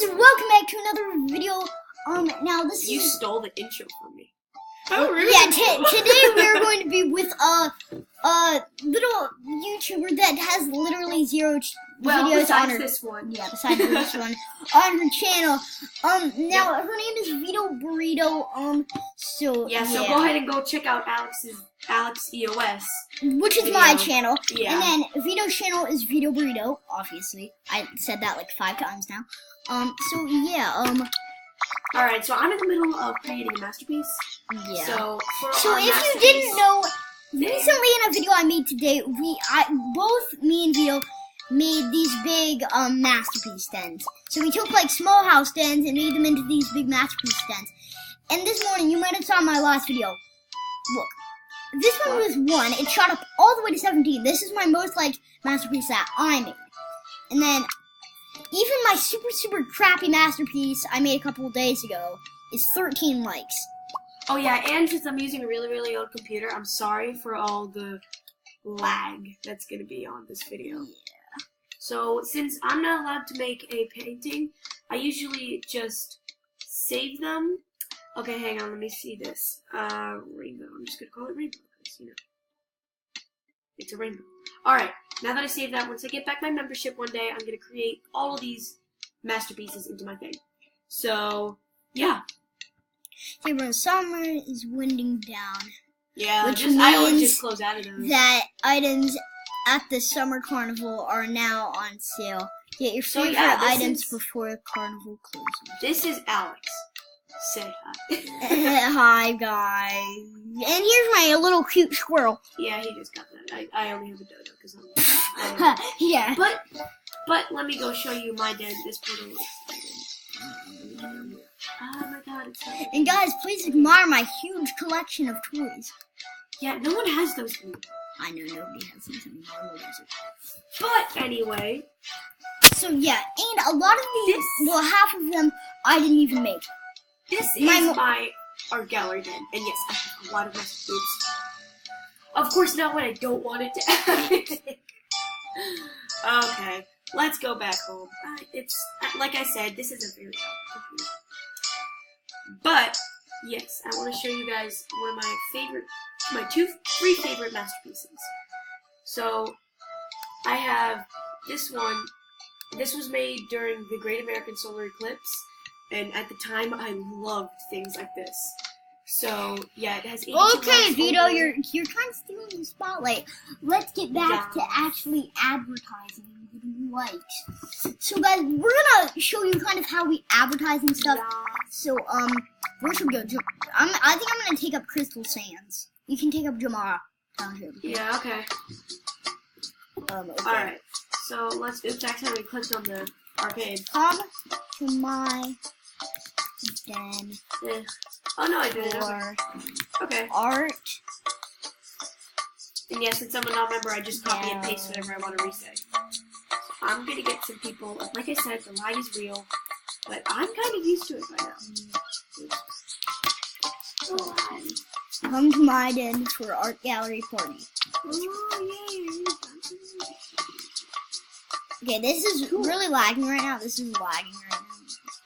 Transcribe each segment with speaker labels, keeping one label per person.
Speaker 1: guys, welcome back to another video. Now this
Speaker 2: You
Speaker 1: is
Speaker 2: stole the intro from me.
Speaker 1: today we're going to be with a little YouTuber that has literally zero videos on her.
Speaker 2: This one.
Speaker 1: Yeah, besides this one on her channel. Now her name is Vito Burrito. So
Speaker 2: go ahead and go check out Alex EOS,
Speaker 1: which is
Speaker 2: video.
Speaker 1: my channel.
Speaker 2: Yeah.
Speaker 1: And then Vito's channel is Vito Burrito. Obviously, I said that like 5 times now. So yeah.
Speaker 2: All right, so I'm in the middle of creating a masterpiece.
Speaker 1: Yeah.
Speaker 2: So
Speaker 1: if you didn't know, recently in a video I made today, both me and Vito made these big masterpiece dens. So we took like small house dens and made them into these big masterpiece dens. And this morning, you might have saw my last video. Look, this one was 1. It shot up all the way to 17. This is my most like masterpiece that I made. And then even my super crappy masterpiece I made a couple of days ago is 13 likes.
Speaker 2: Oh yeah, and since I'm using a really old computer, I'm sorry for all the lag that's gonna be on this video.
Speaker 1: Yeah.
Speaker 2: So since I'm not allowed to make a painting, I usually just save them. Okay, hang on, let me see this. Rainbow. I'm just gonna call it rainbow because it's a rainbow. Alright, now that I saved that, once I get back my membership one day, I'm gonna create all of these masterpieces into my thing. So, yeah.
Speaker 1: Everyone, summer is winding down.
Speaker 2: Yeah,
Speaker 1: Which
Speaker 2: I always
Speaker 1: means
Speaker 2: just close out of those.
Speaker 1: that items at the summer carnival are now on sale. Get your favorite items before carnival closes.
Speaker 2: This is Alex. Say hi.
Speaker 1: Hi guys. And here's my little cute squirrel.
Speaker 2: Yeah, he just got that. I only have a dodo because I'm
Speaker 1: yeah.
Speaker 2: But let me go show you my den. This portal looks oh my god, it's so
Speaker 1: And guys, please admire my huge collection of toys.
Speaker 2: Yeah, no one has those anymore.
Speaker 1: I know nobody has these anymore.
Speaker 2: But anyway.
Speaker 1: So yeah, and a lot of these, well, half of them I didn't even make.
Speaker 2: This is my art gallery den, and yes, I have a lot of masterpieces. Of course, not when I don't want it to happen. Okay, let's go back home. It's like I said, this is a very old computer. But yes, I want to show you guys one of my three favorite masterpieces. So I have this one. This was made during the Great American Solar Eclipse. And at the time, I loved things like this. So, yeah, it has 82
Speaker 1: Okay, Vito, you're kind of stealing the spotlight. Let's get back to actually advertising and getting likes. So, guys, we're gonna show you kind of how we advertise and stuff. So, where should we go? I think I'm gonna take up Crystal Sands. You can take up Jamara.
Speaker 2: Yeah, okay.
Speaker 1: Okay.
Speaker 2: Alright, so let's, oops, I accidentally clicked on the arcade.
Speaker 1: Come to my den.
Speaker 2: Oh no, I didn't.
Speaker 1: For
Speaker 2: okay.
Speaker 1: art.
Speaker 2: And yeah, since I'm a non-member, I just copy and paste whatever I want to resay. So I'm gonna get some people. Like I said, the lag is real, but I'm kind of used to it by now.
Speaker 1: Come to my den for art gallery party.
Speaker 2: Oh yay!
Speaker 1: Okay, this is really lagging right now. This is lagging right now.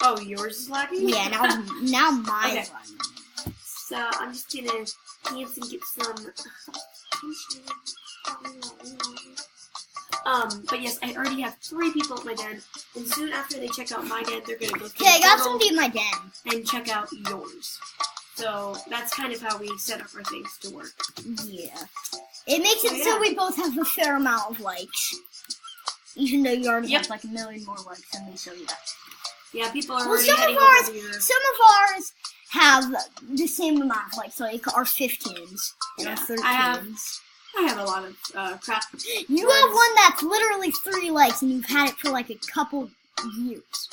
Speaker 2: Oh, yours is lagging?
Speaker 1: Yeah, now mine's lagging.
Speaker 2: So I'm just gonna dance and get some. But yes, I already have 3 people at my den, and soon after they check out my den, they're gonna go through
Speaker 1: Okay, I got somebody in my den.
Speaker 2: and check out yours. So that's kind of how we set up our things to work.
Speaker 1: Yeah. It makes it so we both have a fair amount of likes. Even though you already have like 1 million more likes than me, so yeah.
Speaker 2: Yeah, people are
Speaker 1: Well,
Speaker 2: already heading over here.
Speaker 1: some of ours have the same amount of likes, like our 15s and our 13s.
Speaker 2: I have a lot of crap.
Speaker 1: You have one that's literally 3 likes, and you've had it for like a couple years.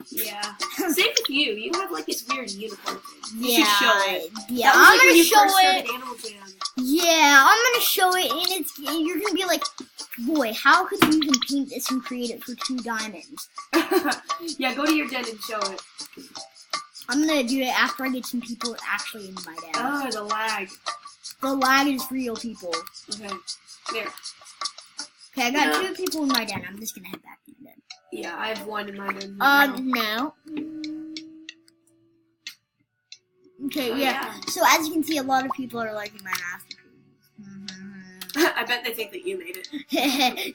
Speaker 2: Yeah. Same with you. You have like this weird unicorn thing. You
Speaker 1: Yeah,
Speaker 2: should show it.
Speaker 1: Yeah,
Speaker 2: I'm
Speaker 1: gonna show it.
Speaker 2: Animal Jam.
Speaker 1: Yeah, I'm gonna show it, and you're gonna be like, boy, how could you even paint this and create it for 2 diamonds?
Speaker 2: Yeah, go to your den and show it.
Speaker 1: I'm gonna do it after I get some people actually in my den.
Speaker 2: Oh, the lag.
Speaker 1: The lag is real, people.
Speaker 2: Okay. There.
Speaker 1: Okay, I got 2 people in my den. I'm just gonna head back to my den.
Speaker 2: Yeah, I have one in my room.
Speaker 1: No. Okay,
Speaker 2: Oh,
Speaker 1: yeah. So as you can see, a lot of people are liking my masterpiece.
Speaker 2: I bet they think that you made it.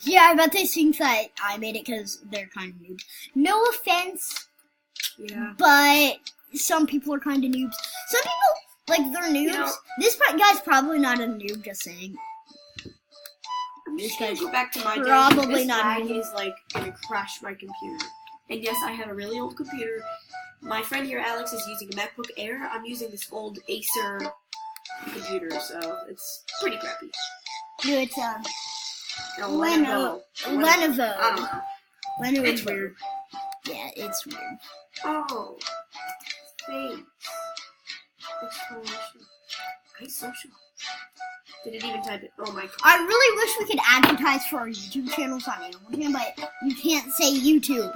Speaker 1: Yeah, I bet they think that I made it because they're kind of noobs. No offense,
Speaker 2: Yeah.
Speaker 1: but some people are kind of noobs. Some people, like, they're noobs.
Speaker 2: You know,
Speaker 1: This guy's probably not a noob, just saying.
Speaker 2: I'm
Speaker 1: This
Speaker 2: just gonna
Speaker 1: guy's
Speaker 2: go back to my day.
Speaker 1: probably
Speaker 2: This
Speaker 1: not
Speaker 2: lag
Speaker 1: noob.
Speaker 2: is like gonna crash my computer. And yes, I have a really old computer. My friend here, Alex, is using a MacBook Air. I'm using this old Acer computer, so it's pretty crappy.
Speaker 1: No, it's,
Speaker 2: No,
Speaker 1: Lenovo.
Speaker 2: I don't know.
Speaker 1: Lenovo.
Speaker 2: It's weird.
Speaker 1: Yeah, it's weird.
Speaker 2: Oh. Face. Exploration. Okay, social. Did it even type it? Oh my god.
Speaker 1: I really wish we could advertise for our YouTube channels on Animal Jam, but you can't say YouTube.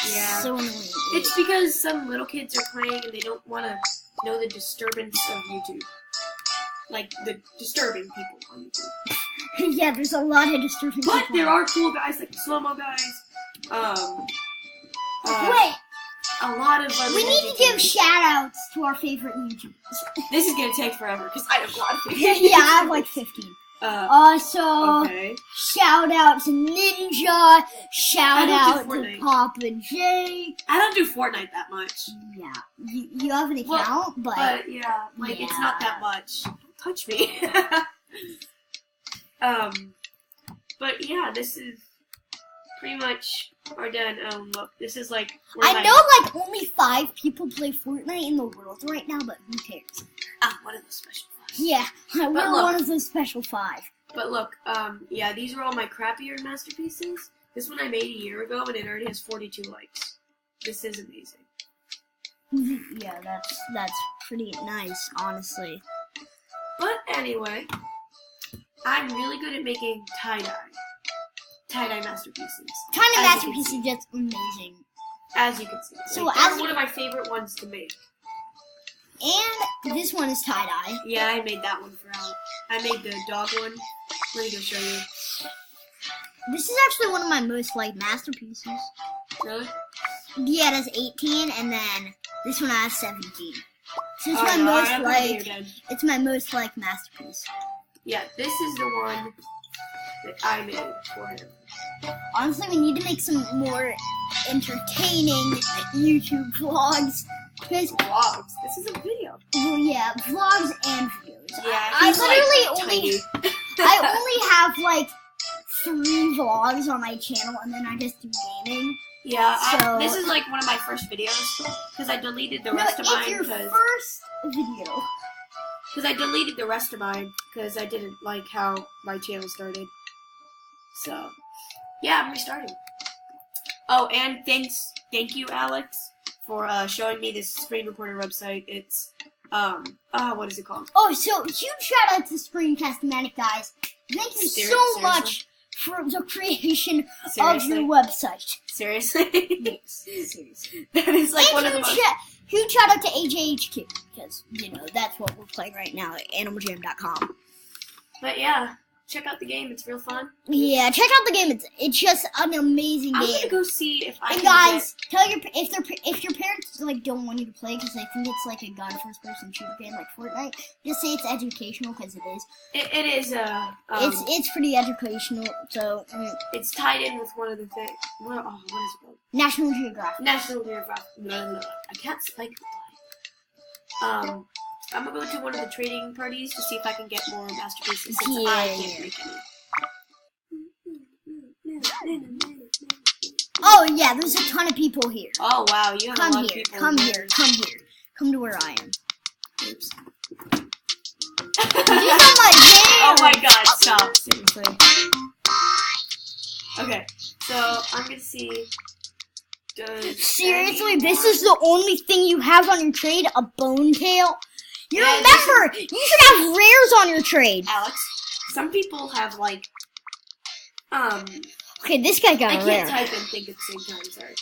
Speaker 2: Yeah.
Speaker 1: So annoying.
Speaker 2: It's because some little kids are playing and they don't want to know the disturbance of YouTube. Like, the disturbing people on YouTube.
Speaker 1: Yeah, there's a lot of disturbing
Speaker 2: But
Speaker 1: people.
Speaker 2: there are cool guys like the slow-mo guys.
Speaker 1: Wait,
Speaker 2: A lot of other
Speaker 1: we need to give
Speaker 2: YouTubers.
Speaker 1: shout-outs to our favorite YouTubers.
Speaker 2: This is gonna take forever because I have a lot of
Speaker 1: Yeah, I have like 15. So,
Speaker 2: Okay.
Speaker 1: shout out to Ninja, shout
Speaker 2: I
Speaker 1: out
Speaker 2: don't do
Speaker 1: to
Speaker 2: Fortnite.
Speaker 1: Papa Jake.
Speaker 2: I don't do Fortnite that much.
Speaker 1: Yeah, you have an
Speaker 2: Well,
Speaker 1: account,
Speaker 2: But yeah, like it's not that much. Don't touch me. But yeah, this is pretty much our done. Look, this is like.
Speaker 1: I know like only 5 people play Fortnite in the world right now, but who cares?
Speaker 2: One of those special files.
Speaker 1: Yeah, we're
Speaker 2: look-
Speaker 1: one of those special 5.
Speaker 2: But look, yeah, these are all my crappier masterpieces. This one I made a year ago, and it already has 42 likes. This is amazing.
Speaker 1: Yeah, that's pretty nice, honestly.
Speaker 2: But anyway, I'm really good at making tie-dye masterpieces.
Speaker 1: Tiny
Speaker 2: As you
Speaker 1: masterpiece
Speaker 2: can
Speaker 1: is just amazing.
Speaker 2: As you can see.
Speaker 1: So
Speaker 2: Like,
Speaker 1: as
Speaker 2: they're
Speaker 1: you-
Speaker 2: one of my favorite ones to make.
Speaker 1: And this one is tie-dye.
Speaker 2: Yeah, I made that one for Al. I made the dog one. Let me go show you.
Speaker 1: This is actually one of my most liked masterpieces.
Speaker 2: Really?
Speaker 1: Yeah, it has 18, and then this one has 17. So it's
Speaker 2: Alright,
Speaker 1: my
Speaker 2: alright,
Speaker 1: most
Speaker 2: I'm gonna be your
Speaker 1: liked.
Speaker 2: dad.
Speaker 1: It's my most liked masterpiece.
Speaker 2: Yeah, this is the one that I made for him.
Speaker 1: Honestly, we need to make some more entertaining YouTube vlogs. Because,
Speaker 2: Vlogs. This is a video.
Speaker 1: well, yeah, vlogs and videos.
Speaker 2: Yeah,
Speaker 1: I
Speaker 2: he's,
Speaker 1: literally only
Speaker 2: tiny.
Speaker 1: I only have like 3 vlogs on my channel, and then I just do gaming.
Speaker 2: Yeah,
Speaker 1: So-
Speaker 2: this is like one of my first videos because I deleted the rest of
Speaker 1: it's
Speaker 2: mine
Speaker 1: your
Speaker 2: because
Speaker 1: first video.
Speaker 2: I deleted the rest of mine because I didn't like how my channel started. So, yeah, I'm restarting. Oh, and thank you, Alex, for showing me this screen recorder website. It's what is it called?
Speaker 1: Oh, so huge shout out to Screencast-O-Matic, guys. Thank you so
Speaker 2: Seriously?
Speaker 1: much for the creation of
Speaker 2: Seriously?
Speaker 1: your website.
Speaker 2: Seriously?
Speaker 1: Seriously.
Speaker 2: That is like
Speaker 1: And
Speaker 2: one of the most.
Speaker 1: huge shout out to AJHQ, because, you know, that's what we're playing right now at AnimalJam.com.
Speaker 2: But yeah, check out the game. It's real fun.
Speaker 1: Yeah, check out the game. It's just an amazing
Speaker 2: I'm
Speaker 1: game.
Speaker 2: gonna go see if I
Speaker 1: And
Speaker 2: can
Speaker 1: guys, tell your if your parents like don't want you to play because they think it's like a gun first-person shooter game like Fortnite, just say it's educational because it is.
Speaker 2: get. It is
Speaker 1: It's pretty educational. So
Speaker 2: it's tied in with one of the things. What is it called?
Speaker 1: National Geographic.
Speaker 2: National Geographic. No. I can't spike the line. I'm gonna go to one of the trading parties to see if I can get more masterpieces since I can't make any.
Speaker 1: Oh yeah, there's a ton of people here.
Speaker 2: Oh wow, you have a
Speaker 1: Come
Speaker 2: lot of
Speaker 1: here,
Speaker 2: people.
Speaker 1: come
Speaker 2: in
Speaker 1: here,
Speaker 2: there.
Speaker 1: come here, come to where I am.
Speaker 2: Oops.
Speaker 1: These are my jams.
Speaker 2: Oh my god, stop. Seriously. Okay, so I'm gonna see.
Speaker 1: Seriously, this is the only thing you have on your trade? A bone tail? You
Speaker 2: Yeah,
Speaker 1: remember, you should have rares on your trade.
Speaker 2: Alex, some people have like,
Speaker 1: Okay, this guy got
Speaker 2: I
Speaker 1: a
Speaker 2: can't
Speaker 1: rare.
Speaker 2: type and think at the same time, sorry.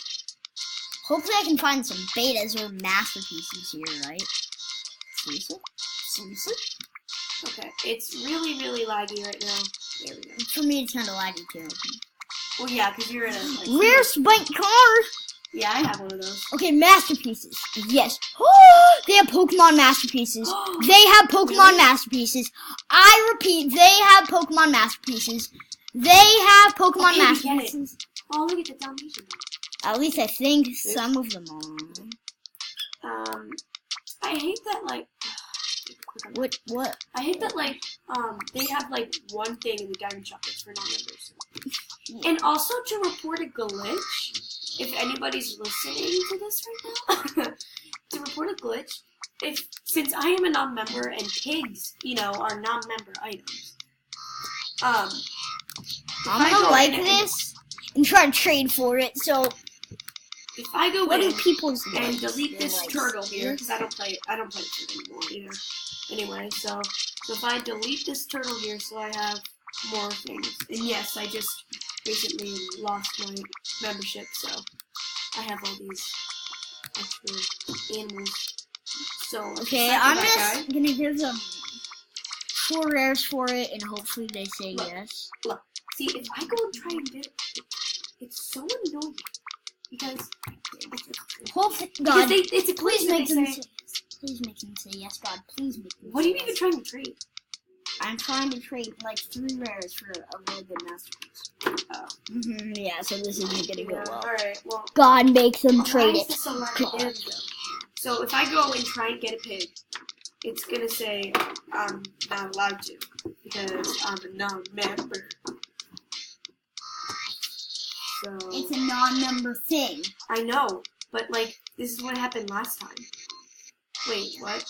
Speaker 1: Hopefully I can find some betas or masterpieces here, right? Seriously? Seriously?
Speaker 2: Okay, it's really, really laggy right now. There we go.
Speaker 1: For me, it's kind of laggy too.
Speaker 2: Well, yeah, because you're in a... Like,
Speaker 1: Rare spike card.
Speaker 2: Yeah, I have one of those.
Speaker 1: Okay, masterpieces. Yes. They have Pokemon masterpieces. They have Pokemon masterpieces. I repeat, they have Pokemon masterpieces. They have Pokemon masterpieces.
Speaker 2: Oh, look at the Dalmatian.
Speaker 1: At least I think some of them are.
Speaker 2: I hate that, like...
Speaker 1: What?
Speaker 2: I hate that, like, they have, like, one thing in the Diamond Chocolates for non-members. And also to report a glitch, if anybody's listening to this right now, to report a glitch, since I am a non-member and pigs, you know, are non-member items, I'm
Speaker 1: gonna like this and try to trade for it, so...
Speaker 2: If I go
Speaker 1: what
Speaker 2: in
Speaker 1: do people's
Speaker 2: and delete this
Speaker 1: like
Speaker 2: turtle here, because I don't play it anymore either. Anyway, so if I delete this turtle here, so I have more things. And yes, I just recently lost my membership, so I have all these extra animals. So
Speaker 1: okay, I'm just gonna give them 4 rares for it, and hopefully they say yes.
Speaker 2: Look, see, if I go and try and get it, it's so annoying. Because
Speaker 1: God,
Speaker 2: it's a
Speaker 1: please
Speaker 2: glitch
Speaker 1: make
Speaker 2: that
Speaker 1: them
Speaker 2: they
Speaker 1: say, please make them say yes, God. Please make them.
Speaker 2: What are you
Speaker 1: say
Speaker 2: even
Speaker 1: yes.
Speaker 2: trying to trade?
Speaker 1: I'm trying to trade like 3 rares for a really good masterpiece.
Speaker 2: Oh.
Speaker 1: Yeah, so this isn't gonna go well.
Speaker 2: Alright, well.
Speaker 1: God makes them trade it.
Speaker 2: God. So if I go and try and get a pig, it's gonna say I'm not allowed to because I'm a non-member. So
Speaker 1: It's a non-member thing.
Speaker 2: I know, but like this is what happened last time. Wait, what?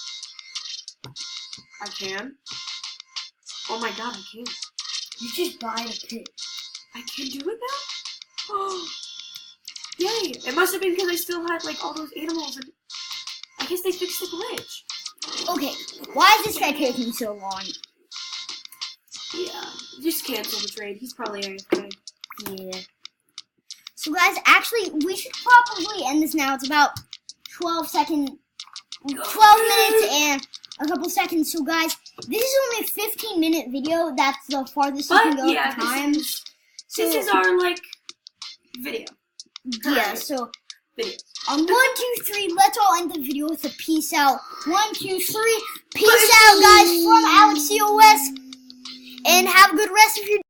Speaker 2: I can? Oh my god, I can.
Speaker 1: You just buy a pig.
Speaker 2: I can do it now? Oh, yay! It must have been because I still had like all those animals, and I guess they fixed the glitch.
Speaker 1: Okay, why is this guy taking so long?
Speaker 2: Yeah, just cancel the trade. He's probably AFK.
Speaker 1: Yeah. So guys, actually, we should probably end this now. It's about 12 minutes and a couple seconds. So guys, this is only a 15-minute video. That's the farthest you can go at the time.
Speaker 2: This is our, like, video.
Speaker 1: Yeah, so
Speaker 2: Video.
Speaker 1: on 1, 2, 3, let's all end the video with a peace out. 1, 2, 3, peace out, guys, from Alex COS. And have a good rest of your day.